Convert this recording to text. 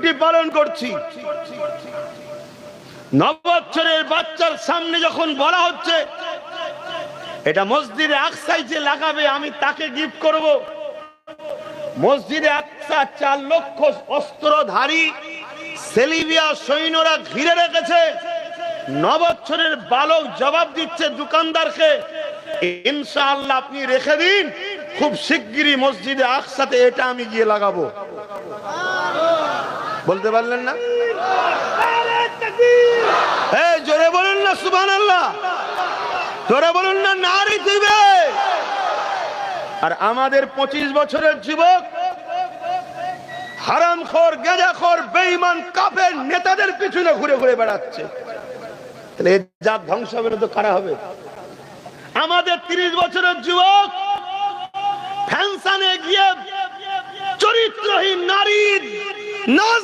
Duty পালন করছি। নববৎসরের বাচ্চার সামনে যখন বলা হচ্ছে এটা মসজিদে আকসায় যে লাগাবে আমি তাকে গিফট করব, মসজিদে আকসা 4 লক্ষ অস্ত্রধারী সেলিবিয়া সৈন্যরা ঘিরে রেখেছে। নববৎসরের বালক জবাব দিচ্ছে দোকানদারকে, ইনশাআল্লাহ আপনি রেখে দিন, খুব শিগগিরই মসজিদে আকসাতে এটা আমি গিয়ে লাগাবো। বলতে পারলেন না? এই জোরে বলুন না সুবহানাল্লাহ, জোরে বলুন না নারী দিবে। আর আমাদের 25 বছরের যুবক হারামখোর, গাঁজাখোর, বেঈমান, কাফের নেতাদের পিছনে ঘুরে ঘুরে বেড়াচ্ছে। তাহলে এই জাত ধ্বংস হবে না তো কারা হবে? আমাদের 30 বছরের যুবক ফ্যাশনে গিয়ে চরিত্রহীন নারীর নাচ